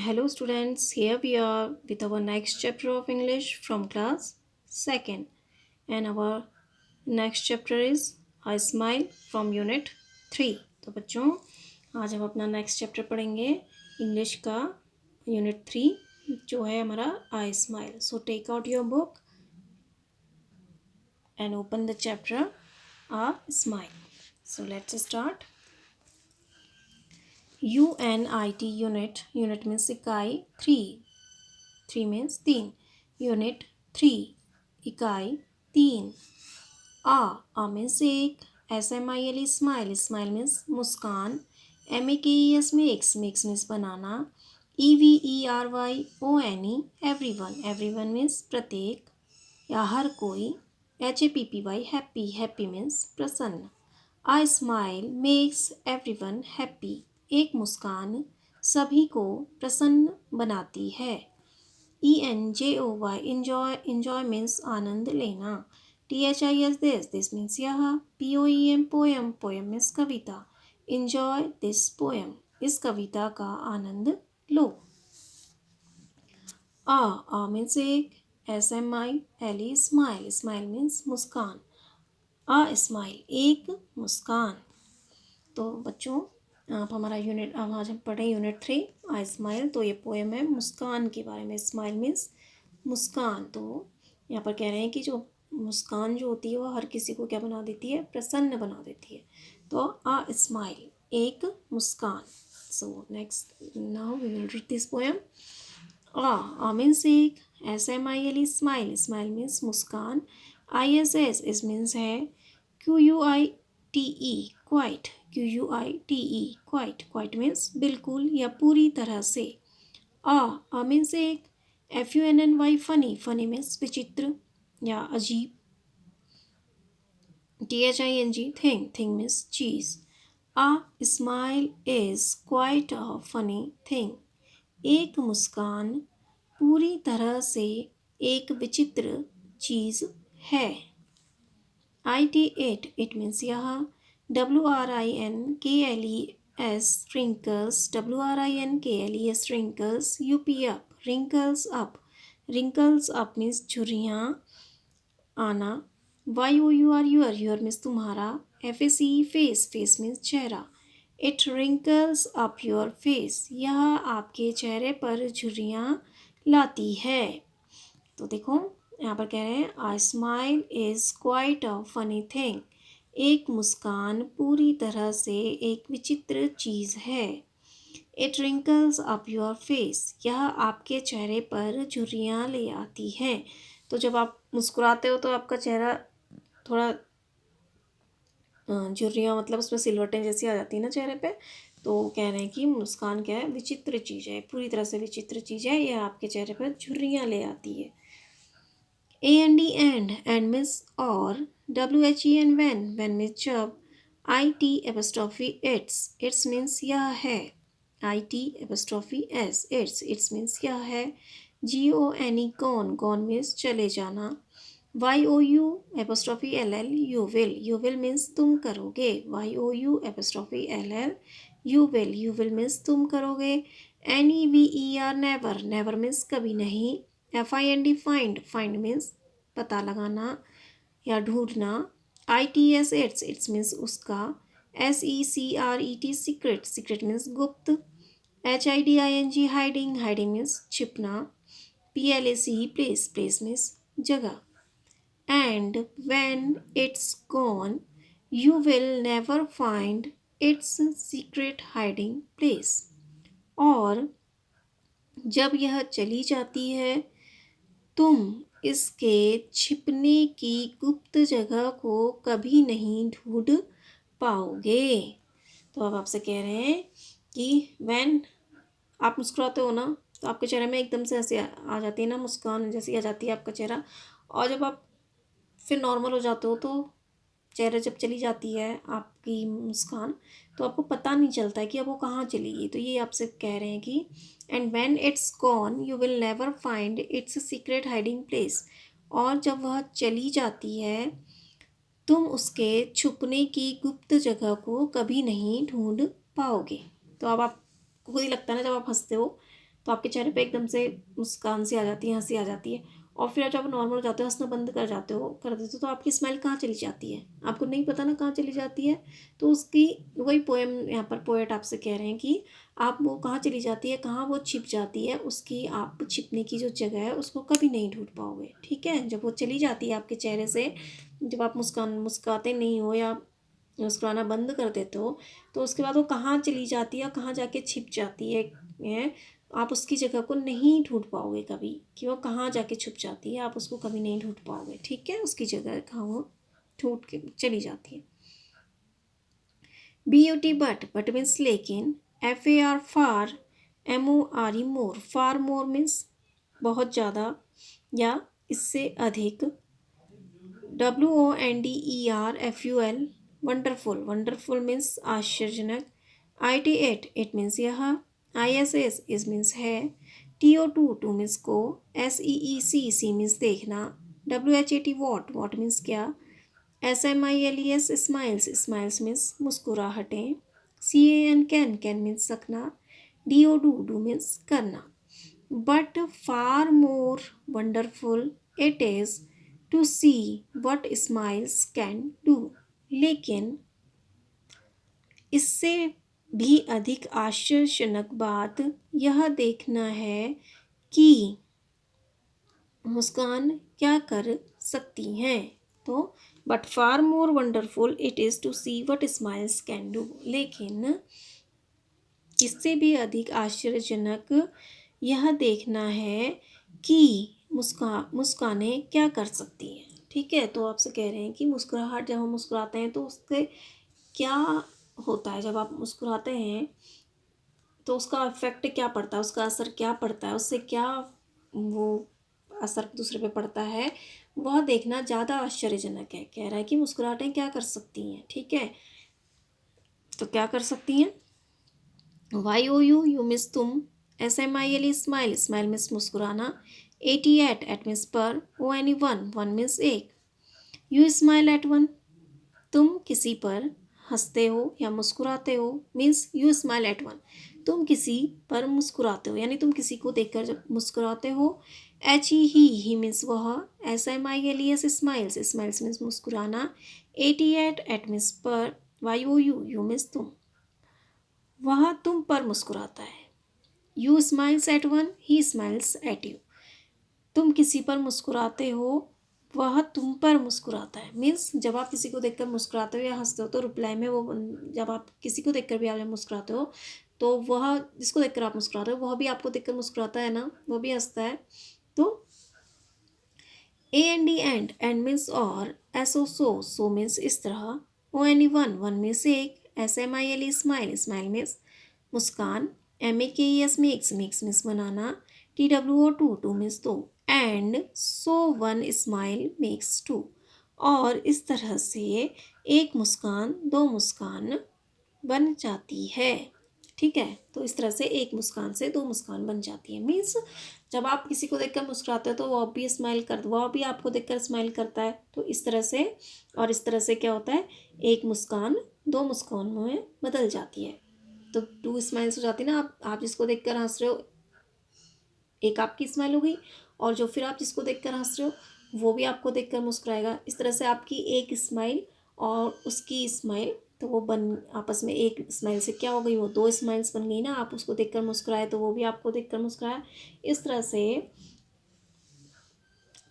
Hello students, here we are with our next chapter of English from class 2nd, and our next chapter is I Smile from Unit 3. तो बच्चों आज हम अपना next chapter पढ़ेंगे English का unit 3 जो है हमारा I Smile. So take out your book and open the chapter I Smile. So let's start. UNIT unit means इकाई 3 means 3 यूनिट 3 इकाई 3 आ मीन्स एक SMILE स्माइल मीन्स मुस्कान MEKES मेक्स मीन्स बनाना EVERYONE everyone means प्रत्येक या हर कोई HAPPY happy means प्रसन्न आई smile makes everyone happy एक मुस्कान सभी को प्रसन्न बनाती है ENJOY enjoy means आनंद लेना THIS this means यह POEM means Kavita enjoy this poem इस कविता का आनंद लो आ means एक SMILE smile means मुस्कान स्माइल एक मुस्कान। तो बच्चों आप हमारा यूनिट अब आज हम पढ़ें यूनिट 3 आई स्माइल। तो ये पोएम है मुस्कान के बारे में। स्माइल मीन्स मुस्कान। तो यहाँ पर कह रहे हैं कि जो मुस्कान जो होती है वो हर किसी को क्या बना देती है, प्रसन्न बना देती है। तो आ स्माइल एक मुस्कान। So next now we will read this poem. A means एक SMILE स्माइल मीन्स मुस्कान ISS मीन्स है QUITE क्वाइट मीन्स बिल्कुल या पूरी तरह से। आ मीन्स एक FUNNY फनी मीन्स विचित्र या अजीब। THING थिंग मीन्स चीज। A smile is quite a funny thing एक मुस्कान पूरी तरह से एक विचित्र चीज है। इट मीन्स यह WRINKLES wrinkles UP up wrinkles up means झुर्रियाँ आना। YOUR मीन्स तुम्हारा FACE फेस मीन्स चेहरा। It wrinkles up your face यह आपके चेहरे पर झुर्रियाँ लाती है। तो देखो यहाँ पर कह रहे हैं आई smile is quite a funny thing एक मुस्कान पूरी तरह से एक विचित्र चीज़ है। It wrinkles up your face यह आपके चेहरे पर झुर्रियाँ ले आती है। तो जब आप मुस्कुराते हो तो आपका चेहरा थोड़ा झुर्रियाँ मतलब उसमें सिलवटें जैसी आ जाती है ना चेहरे पे। तो कह रहे हैं कि मुस्कान क्या है, विचित्र चीज़ है, पूरी तरह से विचित्र चीज़ है, यह आपके चेहरे पर झुर्रियाँ ले आती है। AND एंड मीन्स और WHEN when मीन्स जब IT इट्स मीन्स यह है ITS इट्स मीन्स यह है। GONE गॉन मीन्स चले जाना। YOULL यू विल मीन्स तुम करोगे। YOULL यू विल मीन्स तुम करोगे। NEVER नेवर मीन्स कभी नहीं। FIND फाइंड मीन्स पता लगाना या ढूंढना। ITS इट्स मीन्स उसका। SECRET सीक्रेट मीन्स गुप्त। HIDING हाइडिंग मीन्स छिपना। PLACE प्लेस मीन्स जगह। And when it's gone, you will never find its secret hiding place. और जब यह चली जाती है तुम इसके छिपने की गुप्त जगह को कभी नहीं ढूंढ पाओगे। तो अब आपसे कह रहे हैं कि when आप मुस्कुराते हो ना तो आपके चेहरे में एकदम से ऐसे आ जाती है ना, मुस्कान जैसी आ जाती है आपका चेहरा। और जब आप फिर नॉर्मल हो जाते हो तो चेहरे जब चली जाती है आपकी मुस्कान तो आपको पता नहीं चलता है कि अब वो कहाँ चली गई। तो ये आपसे कह रहे हैं कि and when it's gone you will never find its secret hiding place और जब वह चली जाती है तुम उसके छुपने की गुप्त जगह को कभी नहीं ढूंढ पाओगे। तो अब आपको खुद ही लगता है ना जब आप हंसते हो तो आपके चेहरे पे एकदम से मुस्कान सी आ जाती है, हंसी आ जाती है। और फिर जब नॉर्मल हो जाते हो, हंसना बंद कर देते हो, तो आपकी स्माइल कहाँ चली जाती है, आपको नहीं पता ना कहाँ चली जाती है। तो उसकी वही पोएम यहाँ पर पोएट आपसे कह रहे हैं कि आप वो कहाँ चली जाती है, कहाँ वो छिप जाती है, उसकी आप छिपने की जो जगह है उसको कभी नहीं ढूंढ पाओगे। ठीक है, जब वो चली जाती है आपके चेहरे से, जब आप मुस्काते नहीं हो या मुस्कुराना बंद कर देते हो, तो उसके बाद वो कहाँ चली जाती है, कहाँ जाके छिप जाती है, आप उसकी जगह को नहीं ढूंढ पाओगे कभी, कि वो कहाँ जाके छुप जाती है, आप उसको कभी नहीं ढूंढ पाओगे। ठीक है, उसकी जगह कहाँ वो ढूंढ के चली जाती है। BUT बट मीन्स लेकिन, FAR फार, MORE more, far more means बहुत ज़्यादा या इससे अधिक, WONDERFUL वंडरफुल, वंडरफुल मीन्स आश्चर्यजनक, IT8 इट मीन्स यह, ISS इज मीन्स है, TO2 टू मीन्स को, SEEC मीन्स देखना, WHAT वॉट मीन्स क्या, SMILES स्माइल्स, स्माइल्स मीन्स मुस्कुराहटें, कैन मीन्स सकना, डू मीन्स करना। But far more wonderful it is to see what smiles can do, लेकिन इससे भी अधिक आश्चर्यजनक बात यह देखना है कि मुस्कान क्या कर सकती हैं। तो but far more wonderful it is to see what smiles can do, लेकिन इससे भी अधिक आश्चर्यजनक यह देखना है कि मुस्कानें क्या कर सकती हैं। ठीक है, तो आपसे कह रहे हैं कि मुस्कुराहट, जब हम मुस्कुराते हैं तो उससे क्या होता है, जब आप मुस्कुराते हैं तो उसका इफेक्ट क्या पड़ता है, उसका असर क्या पड़ता है, उससे क्या वो असर दूसरे पे पड़ता है, वह देखना ज़्यादा आश्चर्यजनक है। कह रहा है कि मुस्कुराहटें क्या कर सकती हैं। ठीक है, तो क्या कर सकती हैं, YOU मिस तुम, SMILE स्माइल, स्माइल मिस मुस्कुराना, एट मिस पर, वन मिस एक, यू स्माइल एट वन, तुम किसी पर हंसते हो या मुस्कुराते हो, means you smile at one, तुम किसी पर मुस्कुराते हो, यानी तुम किसी को देखकर जब मुस्कुराते हो। ही मीन्स वह, SMILES स्माइल्स, स्माइल्स मीन्स मुस्कुराना, एट मीन्स पर, YOU मीन्स तुम, वह तुम पर मुस्कुराता है। You smiles eight one, he smiles at you, तुम किसी पर मुस्कुराते हो, वह तुम पर मुस्कुराता है। मीन्स जब आप किसी को देखकर मुस्कुराते हो या हंसते हो, तो रिप्लाई में वो, जब आप किसी को देखकर भी आप जब मुस्कुराते हो, तो वह जिसको देखकर आप मुस्कुराते हो वह भी आपको देखकर मुस्कुराता है ना, वो भी हंसता है। तो एंड मीन्स और, सो मीन्स इस तरह, वन मीन्स एक, SMILE स्माइल, स्माइल मीन्स मुस्कान, MEKES मेक्स मीन्स बनाना, TWO टू मीन्स दो, and so one smile makes two, और इस तरह से एक मुस्कान दो मुस्कान बन जाती है। ठीक है, तो इस तरह से एक मुस्कान से दो मुस्कान बन जाती है। मीन्स जब आप किसी को देखकर मुस्कुराते हो तो वह भी आपको देखकर स्माइल करता है। तो इस तरह से, और इस तरह से क्या होता है, एक मुस्कान दो मुस्कानों में बदल जाती है। तो टू स्माइल्स हो जाती है ना, आप जिसको देखकर हंस रहे हो, एक आपकी स्माइल हो गई, और जो फिर आप जिसको देखकर हंस रहे हो वो भी आपको देखकर मुस्कुराएगा। इस तरह से आपकी एक स्माइल और उसकी स्माइल, तो वो बन आपस में एक स्माइल से क्या हो गई, वो दो स्माइल्स बन गई ना। आप उसको देखकर मुस्कुराए तो वो भी आपको देखकर मुस्कुराया। इस तरह से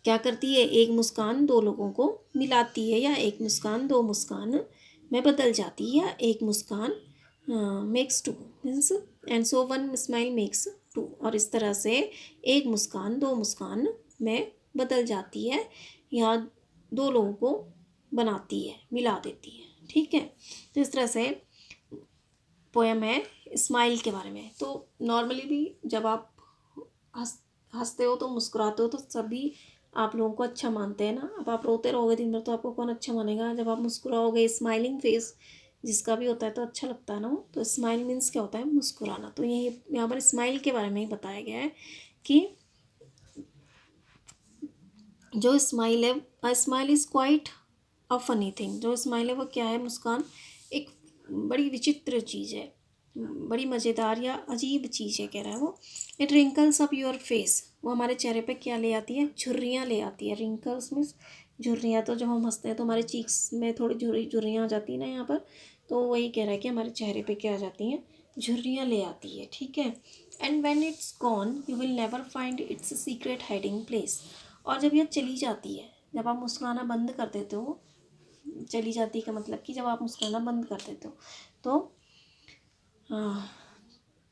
क्या करती है, एक मुस्कान दो लोगों को मिलाती है, या एक मुस्कान दो मुस्कान में बदल जाती है, या एक मुस्कान makes two means, and so one smile makes two, और इस तरह से एक मुस्कान दो मुस्कान में बदल जाती है, या दो लोगों को बनाती है, मिला देती है। ठीक है, तो इस तरह से पोएम है स्माइल के बारे में। तो नॉर्मली भी जब आप हंस हंसते हो तो मुस्कुराते हो तो सभी आप लोगों को अच्छा मानते हैं ना। अब आप रोते रहोगे दिन भर तो आपको कौन अच्छा मानेगा। जब आप मुस्कुराओगे, स्माइलिंग फेस जिसका भी होता है तो अच्छा लगता है ना। तो स्माइल मीन्स क्या होता है, मुस्कुराना। तो यही यहाँ पर स्माइल के बारे में ही बताया गया है कि जो स्माइल है, a smile is quite a funny thing. जो स्माइल है वो क्या है, मुस्कान एक बड़ी विचित्र चीज़ है। बड़ी मज़ेदार या अजीब चीज़ है कह रहा है वो। It wrinkles up your face, वो हमारे चेहरे पे क्या ले आती है, झुर्रियाँ ले आती है। रिंकल्स मीन्स झुर्रियाँ, तो जब हम हंसते हैं तो हमारे चीक्स में थोड़ी झुर्रियाँ आ जाती हैं ना यहाँ पर, तो वही कह रहा है कि हमारे चेहरे पे क्या आ जाती हैं, झुर्रियाँ ले आती है, ठीक है। And when it's gone you will never find its secret hiding place, और जब यह चली जाती है, जब आप मुस्कुराना बंद कर देते हो, चली जाती है का मतलब कि जब आप मुस्कुराना बंद कर देते हो तो हाँ,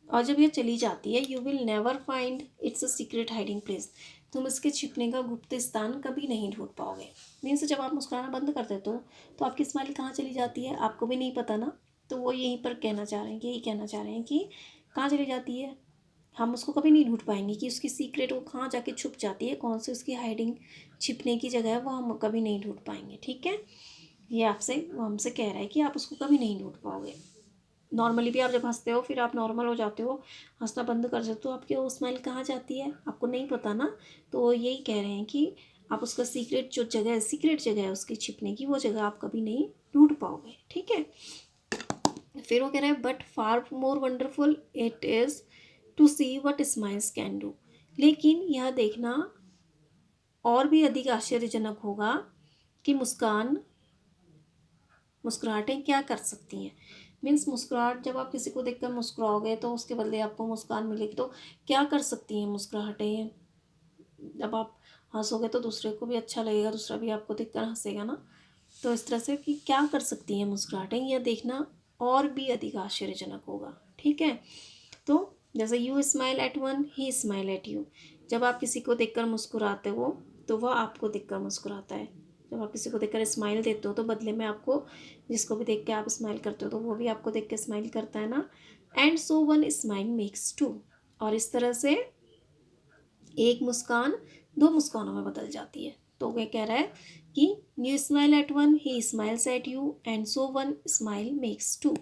और जब ये चली जाती है, you will never find it's a secret hiding place, तुम इसके छिपने का गुप्त स्थान कभी नहीं ढूंढ पाओगे। मीन्स जब आप मुस्कुराना बंद कर देते हो तो आपकी स्माइल कहाँ चली जाती है आपको भी नहीं पता ना। तो वो यहीं पर कहना चाह रहे हैं, यही कहना चाह रहे हैं कि कहाँ चली जाती है, हम उसको कभी नहीं ढूंढ पाएंगे कि उसकी सीक्रेट वो कहाँ जाके छुप जाती है, कौन सी उसकी हाइडिंग छिपने की जगह है, वो हम कभी नहीं ढूंढ पाएंगे, ठीक है। ये आपसे, वो हमसे कह रहा है कि आप उसको कभी नहीं ढूंढ पाओगे। नॉर्मली भी आप जब हंसते हो, फिर आप नॉर्मल हो जाते हो, हंसना बंद कर देते हो, आपकी वो स्माइल कहाँ जाती है आपको नहीं पता ना। तो वो यही कह रहे हैं कि आप उसका सीक्रेट जो जगह है, सीक्रेट जगह है उसकी छिपने की, वो जगह आप कभी नहीं ढूंढ पाओगे, ठीक है। फिर वो कह रहे हैं but far more wonderful it is to see what smiles can do, लेकिन यह देखना और भी अधिक आश्चर्यजनक होगा कि मुस्कुराहटें क्या कर सकती हैं। मीन्स मुस्कुराहट, जब आप किसी को देखकर मुस्कुराओगे तो उसके बदले आपको मुस्कान मिलेगी, तो क्या कर सकती हैं मुस्कुराहटें। जब आप हंसोगे तो दूसरे को भी अच्छा लगेगा, दूसरा भी आपको देखकर हंसेगा ना। तो इस तरह से कि क्या कर सकती हैं मुस्कुराहटें, यह देखना और भी अधिक आश्चर्यजनक होगा, ठीक है। तो जैसे you smile at one he smile at you, जब आप किसी को देखकर मुस्कुराते हो तो वह आपको देखकर मुस्कुराता है। जब आप किसी को देखकर स्माइल देते हो तो बदले में आपको, जिसको भी देख के आप स्माइल करते हो तो वो भी आपको देख के स्माइल करता है ना। And so one smile makes two, और इस तरह से एक मुस्कान दो मुस्कानों में बदल जाती है। तो वह कह रहा है कि you smile at one he smiles at you and so one smile makes two,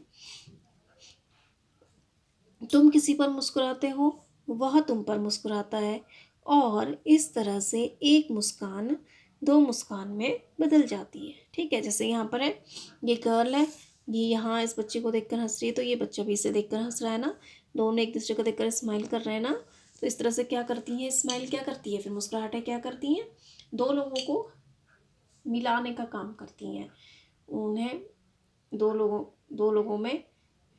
तुम किसी पर मुस्कुराते हो वह तुम पर मुस्कुराता है, और इस तरह से एक मुस्कान दो मुस्कान में बदल जाती है, ठीक है। जैसे यहाँ पर है, ये गर्ल है, ये यहाँ इस बच्चे को देखकर हंस रही है, तो ये बच्चा भी इसे देखकर हंस रहा है ना, दोनों एक दूसरे को देखकर स्माइल कर रहे हैं ना। तो इस तरह से क्या करती हैं, स्माइल क्या करती है, फिर मुस्कुराहटें क्या करती हैं, दो लोगों को मिलाने का काम करती हैं, उन्हें दो लोगों में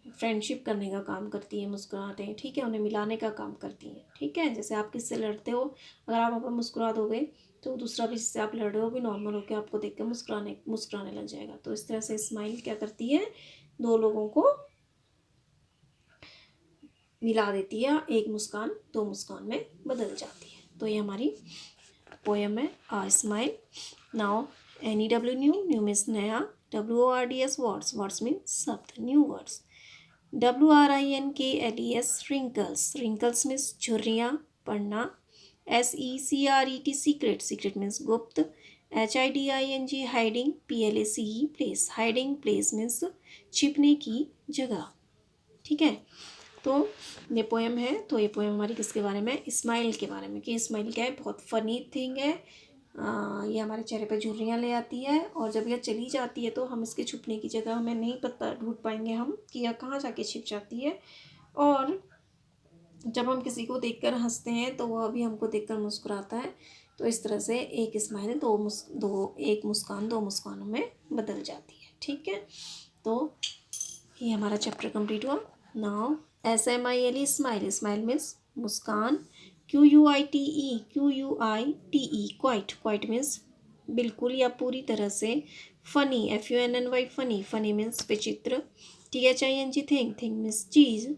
फ्रेंडशिप करने का काम करती है मुस्कुराहटें, ठीक है, उन्हें मिलाने का काम करती हैं, ठीक है। जैसे आप किससे लड़ते हो, अगर आप वहाँ पर मुस्कुरा दोगे तो दूसरा भी जिससे आप लड़ रहे हो भी नॉर्मल होकर आपको देख कर मुस्कुराने लग जाएगा। तो इस तरह से स्माइल क्या करती है, दो लोगों को मिला देती है, एक मुस्कान दो मुस्कान में बदल जाती है। तो ये हमारी पोएम है a smile. Now NEW new means नया, WORDS वर्ड्स, वर्ड्स मीन शब्द, new words. WRINKLES wrinkles, wrinkles means झुर्रियाँ, पढ़ना। SECRET सीक्रेट, सीक्रेट मीन्स गुप्त। HIDING hiding, PLACE place, hiding place means छिपने की जगह, ठीक है। तो ये पोएम है, तो ये पोएम हमारी किसके बारे में, स्माइल के बारे में, कि स्माइल क्या है, बहुत फनी थिंग है। ये हमारे चेहरे पे झुर्रियाँ ले आती है, और जब यह चली जाती है तो हम इसके छुपने की जगह हमें नहीं पता, ढूंढ पाएंगे हम कि यह कहाँ जाके छिप जाती है। और जब हम किसी को देखकर हंसते हैं तो वह भी हमको देखकर मुस्कुराता है। तो इस तरह से एक स्माइल एक मुस्कान दो मुस्कानों में बदल जाती है, ठीक है। तो ये हमारा चैप्टर कंप्लीट हुआ। Now SMILE smile, smile means मुस्कान। QUITE क्वाइट, क्वाइट मीन्स बिल्कुल या पूरी तरह से। Funny, FUNNY funny, funny means विचित्र। THING थिंग, थिंग मीन्स चीज़।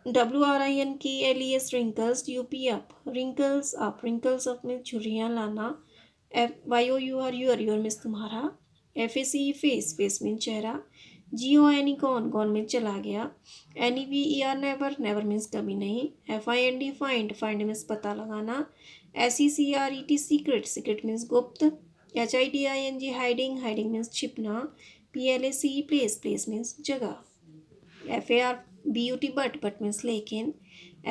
WRINKLES wrinkles, UP up, wrinkles up, wrinkles up में झुर्रियाँ लाना। YOUR योर मीन्स तुम्हारा। FACE फेस, फेस मीन चेहरा। GONE गॉन, गॉन मीन चला गया। NEVER नेवर, नेवर मीन्स कभी नहीं। FIND फाइंड, फाइंड मीन्स पता लगाना। SECRET सीक्रेट, सीक्रेट मीन्स गुप्त। HIDING हाइडिंग, हाइडिंग मीन्स छिपना। PLACE प्लेस, प्लेस मीन्स जगह। FARBUT बट मीन्स लेकिन।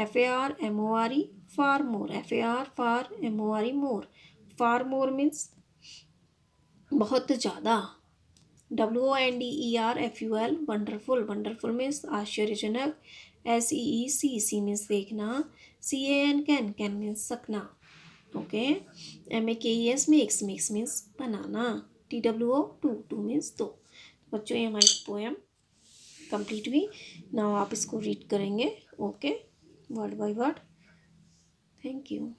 FARMORE far more, FAR MORE more, far more means बहुत ज़्यादा। WONDERFUL वंडरफुल, वंडरफुल मीन्स आश्चर्यजनक। SEEC means देखना। CAN कैन मीन्स सकना। Okay. MAKES makes, makes means बनाना। TWO two means दो। बच्चों ये हमारी पोएम कंप्लीट हुई। नाउ आप इसको रीड करेंगे। Okay, word by word. Thank you.